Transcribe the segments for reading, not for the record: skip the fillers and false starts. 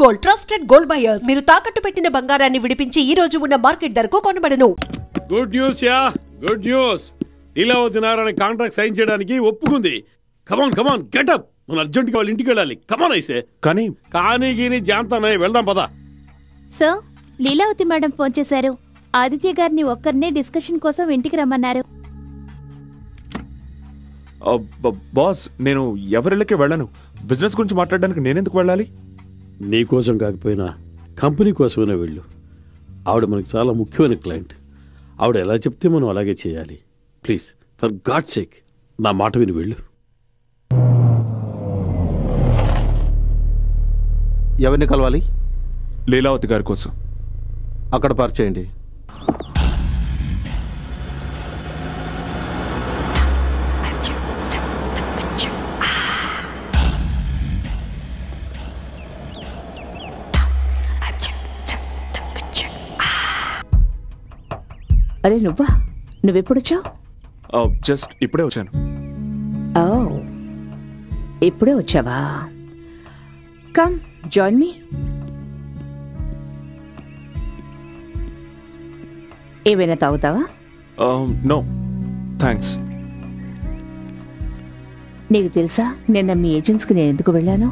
Gold, trusted gold buyers. మీరు తాకట్టు పెట్టిన బంగారాన్ని విడిపించి ఈ రోజు ఉన్న మార్కెట్ ధరకు కొనబడను. Good news good news. Leelavathi Narayana contract sign చేయడానికి ఒప్పుకుంది. Come on get up. మనం అర్జెంట్ గా వాళ్ళ ఇంటికి వెళ్ళాలి. కమాన్ ఐసే. కానీ జాంతానే వెళ్దాం పదా. సార్, లీలావతి మేడం ఫోన్ చేశారు. ఆదిత్య గారిని ఒక్కరినే డిస్కషన్ కోసం ఇంటికి రమ్మన్నారు. బాస్, నేను ఎవరిళ్ళకి వెళ్ళను. బిజినెస్ గురించి మాట్లాడడానికి నేనెందుకు వెళ్ళాలి? నీ కోసం కాకపోయినా కంపెనీ కోసమైనా వెళ్ళు. ఆవిడ మనకు చాలా ముఖ్యమైన క్లయింట్. ఆవిడ ఎలా చెప్తే మనం అలాగే చేయాలి. ప్లీజ్, ఫర్ గాడ్ సేక్ నా మాట విని వెళ్ళు. ఎవరిని కలవాలి? లీలావతి గారి కోసం. అక్కడ పార్క్ చేయండి. అరే నువ్వెప్పుడొచ్చావు? జస్ట్ ఇప్పుడే వచ్చాను. ఇప్పుడే వచ్చావా? Come join me. ఏమైనా తాగుతావా? No thanks. నీకు తెలుసా నిన్న మీ ఏజెన్సీకి నేను ఎందుకు వెళ్ళాను?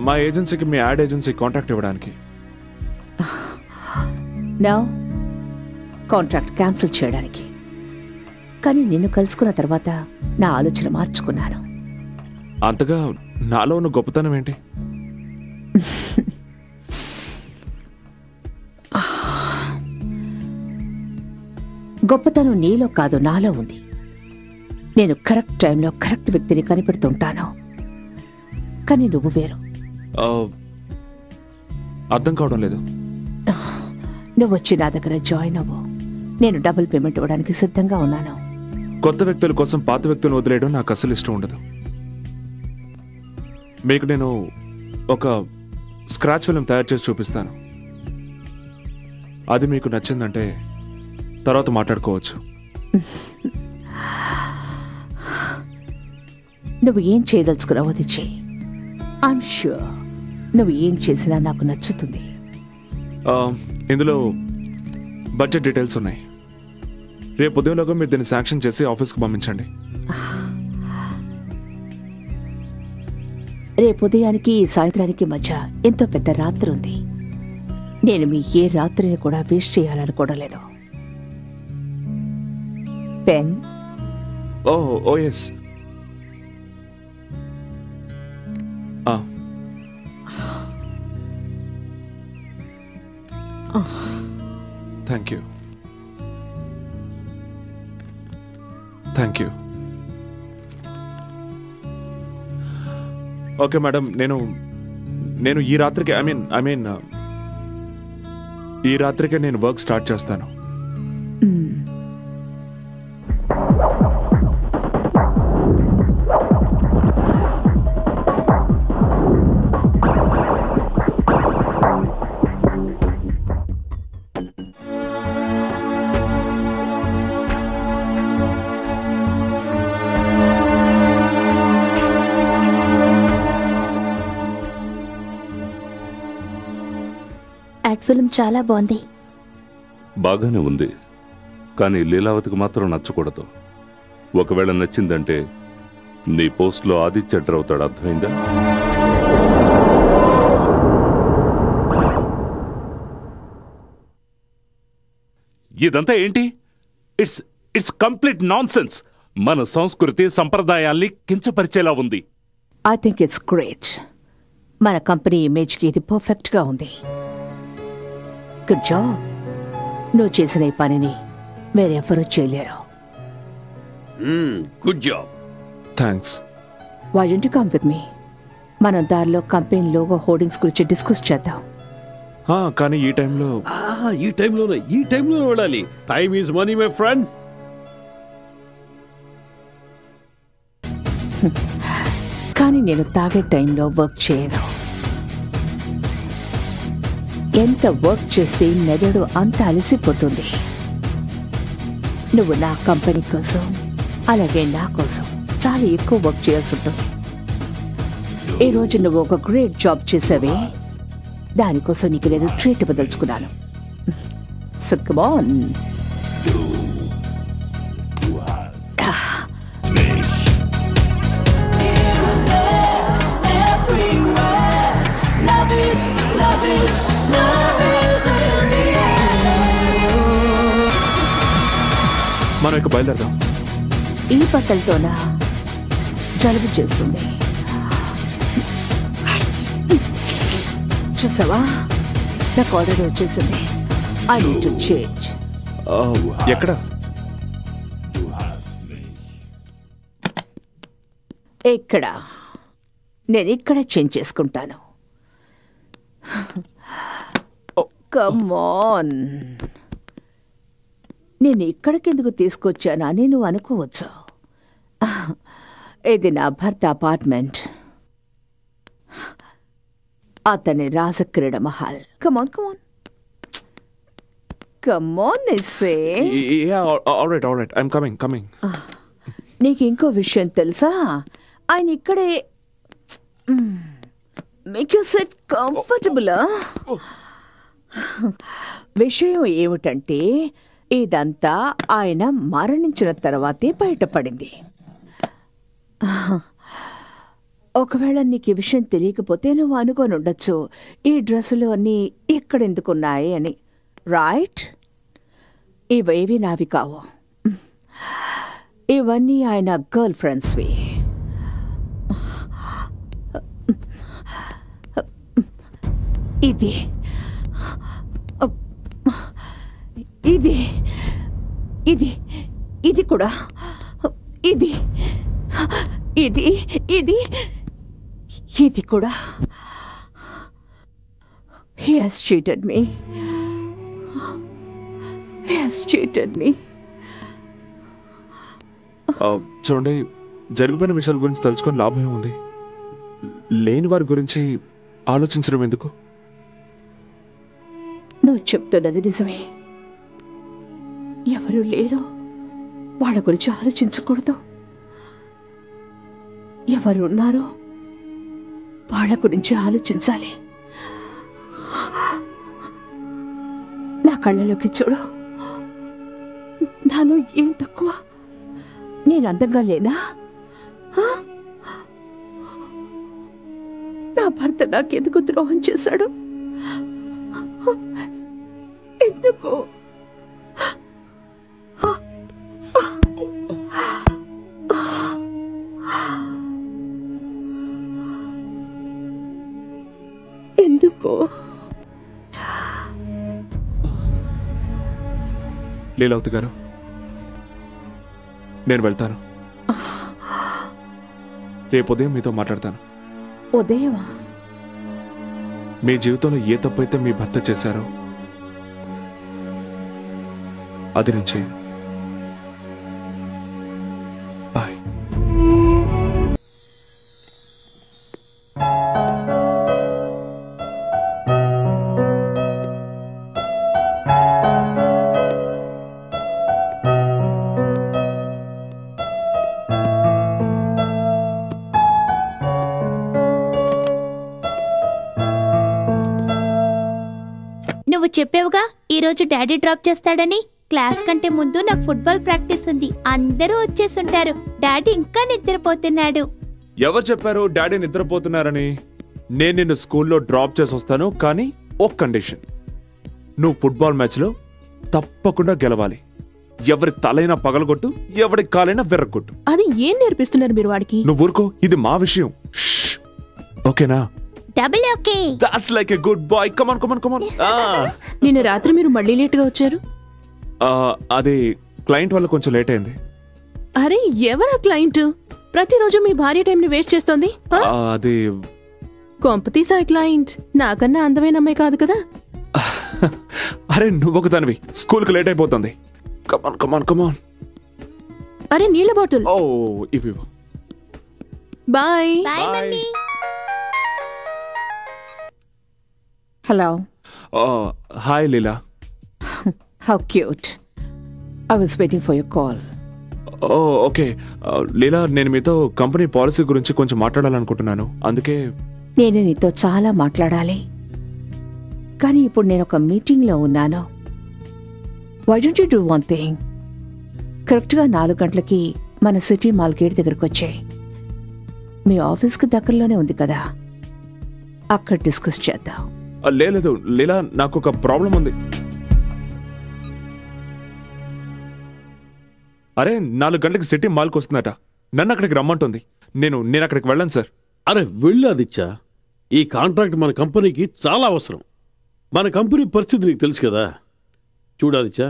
మా ఏజెన్సీకి మీ యాడ్ ఏజెన్సీ కాంట్రాక్ట్ ఇవ్వడానికి. నో, కాంట్రాక్ట్ క్యాన్సిల్ చేయడానికి. కానీ నిన్ను కలుసుకున్న తర్వాత నా ఆలోచన మార్చుకున్నాను. అంతగా నాలో ఉన్న గొప్పతనం ఏంటి? గొప్పతనం నీలో కాదు, నాలో ఉంది. నేను కరెక్ట్ టైంలో కరెక్ట్ వ్యక్తిని కనిపెడుతుంటాను. కానీ నువ్వు వేరు. అర్థం కావడం లేదు. నువ్వు వచ్చి నా దగ్గర జాయిన్ అవ్వు. నేను డబుల్ పేమెంట్ ఇవ్వడానికి సిద్ధంగా ఉన్నాను. కొత్త వ్యక్తుల కోసం పాత వ్యక్తులను వదిలేయడం నాకు అసలు ఇష్టం ఉండదు. మీకు నేను ఒక స్క్రాచ్ ఫిల్మ్ తయారు చేసి చూపిస్తాను. అది మీకు నచ్చిందంటే తర్వాత మాట్లాడుకోవచ్చు. నువ్వు ఏం చేయదలుచుకున్నావో అది చెయ్యి. ఐఎమ్ ష్యూర్ నువ్వు ఏం చేసినా నాకు నచ్చుతుంది. ఇందులో బడ్జెట్ డీటెయిల్స్ ఉన్నాయి. రేపు ఉదయంలోగా మీరు దీన్ని శాంక్షన్ చేసి ఆఫీస్కి పంపించండి. రేపు ఉదయానికి సాయంత్రానికి మధ్య ఎంతో పెద్ద రాత్రి ఉంది. నేను మీ ఏ రాత్రిని కూడా వేస్ట్ చేయాలనుకోవడం లేదు. Pen? Oh yes. Thank you. Okay madam, నేను ఈ రాత్రికి ఈ రాత్రికే నేను వర్క్ స్టార్ట్ చేస్తాను. యాడ్ ఫిల్మ్ చాలా బాగుంది. బాగానే ఉంది, కానీ లీలావతికి మాత్రం నచ్చకూడదు. ఒకవేళ నచ్చిందంటే నీ పోస్ట్లో ఆదిత్య ఎంటర్ అవుతాడు. అర్థమైందా? ఇదంతా ఏంటి? It's complete nonsense. మన సంస్కృతి సంప్రదాయాల్ని కించపరిచేలా ఉంది. I think it's great. మన కంపెనీ ఇమేజ్కి ఇది పర్ఫెక్ట్గా ఉంది. Good job. నువ్వు చేసిన ఈ పనిని వేరెవ్వరూ చేయలేరు. Good job. Thanks. Why don't you come with me? మనం దారిలో కంపెనీ లోగో హోర్డింగ్స్ గురించి డిస్కస్ చేద్దాం. కానీ ఈ టైంలో వెళ్ళాలి. Time is money my friend. కానీ నేను తాగే టైంలో వర్క్ చేయను. ఎంత వర్క్ చేస్తే మెదడు అంత అలసిపోతుంది. నువ్వు నా కంపెనీ కోసం అలాగే నా కోసం చాలా ఎక్కువ వర్క్ చేయాల్సి ఉంటుంది. ఈ రోజు నువ్వు ఒక గ్రేట్ జాబ్ చేసావే, దానికోసం నీకు నేను ట్రీట్ ఇవ్వదలుచుకున్నాను. So come on. మనం ఇక బయలుదేరదాం. ఈ బట్టలతోనా జలుబు చేస్తుంది. చూసావా, నాకు ఆర్డర్ వచ్చేసింది. I need to change. ఎక్కడ? ఎక్కడ? నేను ఇక్కడ చేంజ్ చేసుకుంటాను. Come on. నేను ఇక్కడికెందుకు తీసుకొచ్చానా అని నువ్వు అనుకోవచ్చు. ఇది నా భర్త అపార్ట్మెంట్. అతని రాజక్రీడ మహల్. కమాన్ come on come on essay. Alright I'm coming. నీకు ఇంకో విషయం తెలుసా? ఆయన ఇక్కడే మేక్ యూ సెట్ కంఫర్టబుల్. విషయం ఏమిటంటే ఇదంతా ఆయన మరణించిన తర్వాతే బయటపడింది. ఒకవేళ నీకు ఈ విషయం తెలియకపోతే నువ్వు అనుకొని ఉండొచ్చు, ఈ డ్రెస్సులు అన్నీ ఎక్కడెందుకున్నాయి అని. రైట్? ఇవేవి నావి కావు, ఇవన్నీ ఆయన గర్ల్ ఫ్రెండ్స్వి. ఇది ఇది ఇది ఇది కూడా ఇది ఇది ఇది ఇది కూడా. He has cheated me. He has cheated me. చూడండి, జరిగిపోయిన విషయాల గురించి తెలుసుకొని లాభం ఏముంది? లేని వారి గురించి ఆలోచించడం ఎందుకు? నువ్వు చెప్తున్నది నిజమే. ఎవరు లేరో వాళ్ళ గురించి ఆలోచించకూడదు. ఎవరు ఉన్నారో వాళ్ళ గురించి ఆలోచించాలి. నా కళ్ళలోకి చూడు. నాలో ఏం తక్కువ? నేను అందంగా లేనా? నా భర్త నాకెందుకు ద్రోహం చేశాడు? ఎందుకు? ఎందుకు? లీలావతి గారు, నేను వెళ్తాను. రేపు ఉదయం మీతో మాట్లాడతాను. ఉదయం? మీ జీవితంలో ఏ తప్పైతే మీ భర్త చేశారో అది నుంచి. బాయ్. నువ్వు చెప్పావుగా ఈరోజు డాడీ డ్రాప్ చేస్తాడని. క్లాస్ కంటే ముందు నాకు ఫుట్బాల్ ప్రాక్టీస్ ఉంది. అందరూ వచ్చేసుంటారు. డాడీ ఇంకా నిద్రపోతున్నాడు. ఎవరు చెప్పారు డాడీ నిద్రపోతున్నారని? నేను నిన్ను స్కూల్లో డ్రాప్ చేసి వస్తాను, కానీ ఒక కండిషన్. నువ్వు ఫుట్బాల్ మ్యాచ్లో తప్పకుండా గెలవాలి. ఎవరి తలైనా పగలగొట్టు, ఎవరి కాలైనా విర్రగొట్టు. అది ఏం నేర్పిస్తున్నారు మీరు వాడికి? నువ్వు ఊరుకో, ఇది మా విషయం. ఓకేనా? Double okay. That's like a good boy. Come on come on come on. నిన్న రాత్రి మీరు మళ్ళీ లేట్గా వచ్చారు. అది క్లయింట్ వల్ల కొంచెం లేట్ అయింది. అరే, ఎవరా క్లయింట్? ప్రతిరోజు మీ భార్య టైంని వేస్ట్ చేస్తోంది. అది కొంపతీసా క్లయింట్ నాకన్నా అందమైన అమ్మాయి కాదు కదా? అరే నువ్వు ఒక దానివి, స్కూల్కి లేట్ అయిపోతుంది. కమాన్ కమాన్ కమాన్. అరే నీళ్ళ బాటిల్. ఓ ఇవి. Bye. Bye mummy. Hello. Hi, Leela. How cute. I was waiting for your call. Oh okay. Leela, నేను మీతో కంపెనీ పాలసీ గురించి కొంచెం మాట్లాడాలనుకుంటున్నాను. అందుకే నేను నీతో చాలా మాట్లాడాలి, కానీ ఇప్పుడు నేను ఒక మీటింగ్లో ఉన్నాను. Why don't you do one thing? కరెక్ట్గా 4 గంటలకి మన సిటీ మాల్ గేట్ దగ్గరకు వచ్చాయి. మీ ఆఫీస్కి దగ్గరలోనే ఉంది కదా, అక్కడ డిస్కస్ చేద్దాం. లేదు లీలా, నాకు ఒక ప్రాబ్లం ఉంది. అరే 4 గంటలకి సిటీ మాల్కి వస్తుందట. నన్ను అక్కడికి రమ్మంటుంది. నేను అక్కడికి వెళ్ళను సార్. అరే వెళ్ళు ఆదిత్య, ఈ కాంట్రాక్ట్ మన కంపెనీకి చాలా అవసరం. మన కంపెనీ పరిస్థితి నీకు తెలుసు కదా. చూడు ఆదిత్య,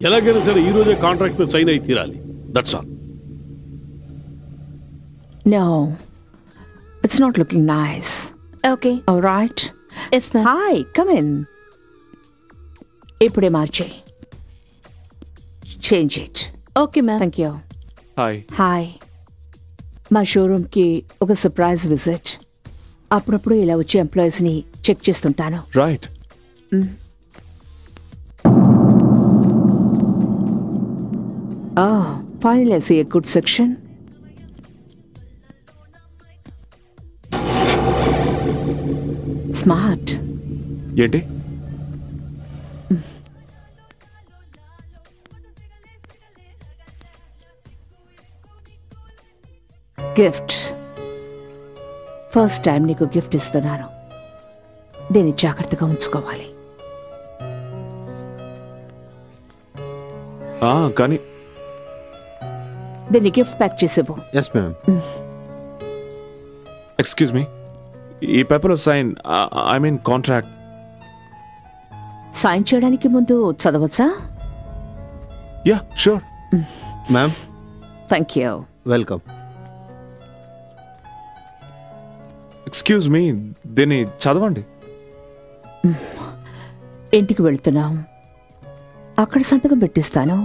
ఎలాగైనా సరే ఈ రోజే కాంట్రాక్ట్ మీద సైన్ అయి తీరాలి. That's all. No, it's not looking nice. Okay. All right. Yes ma'am. Hi, come in. ఇప్పుడే మార్చే. Change it. Okay ma'am. Thank you. Hi. Hi. మా షోరూమ్కి ఒక సర్ప్రైజ్ విజిట్. అప్పుడప్పుడు ఇలా వచ్చే ఎంప్లాయీస్ని చెక్ చేస్తుంటాను. Right. Finally I see a good section. Smart. ఏంటి? గిఫ్ట్. ఫస్ట్ టైం నీకు గిఫ్ట్ ఇస్తున్నాను. దీన్ని జాగ్రత్తగా ఉంచుకోవాలి. కానీ దీన్ని గిఫ్ట్ ప్యాక్ చేసేవు. Yes ma'am. ఎక్స్క్యూజ్ మీ, ఈ పేపర్లో sign, I mean contract. Sign చేయడానికి ముందు చదవచ్చా? Yeah sure. Ma'am, thank you. Welcome. Excuse me, దీన్ని చదవండి. ఇంటికి వెళ్తున్నాం, అక్కడ సంతకం పెట్టిస్తాను.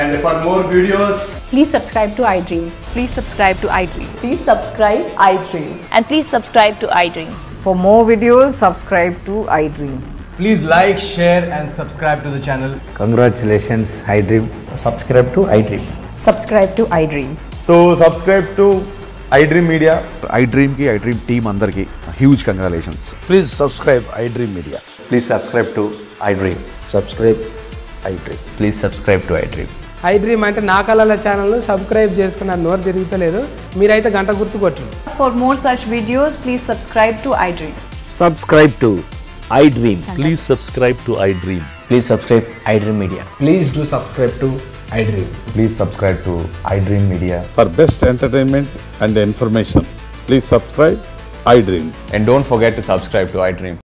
And for more videos, please subscribe to iDream. Please subscribe to iDream. Please subscribe iDream. And please subscribe to iDream. For more videos, subscribe to iDream. please like, share and subscribe to the channel. Congratulations, iDream. Subscribe to iDream. Subscribe to iDream. So subscribe to iDream Media. iDream ki iDream team andarki huge congratulations. Please subscribe iDream Media. Please subscribe to iDream. Subscribe iDream. Please subscribe to iDream. iDream అంటే నా కళల channel subscribe చేసుకున్న నోరు తిరుగుతలేదు, మీరైతే గంట గుర్తు కొట్టండి. For more such videos, please subscribe to iDream. Subscribe to iDream. Please subscribe to iDream. Please subscribe iDream Media. Please do subscribe to iDream. Please subscribe to iDream Media. For best entertainment and information, please subscribe iDream. And don't forget to subscribe to iDream.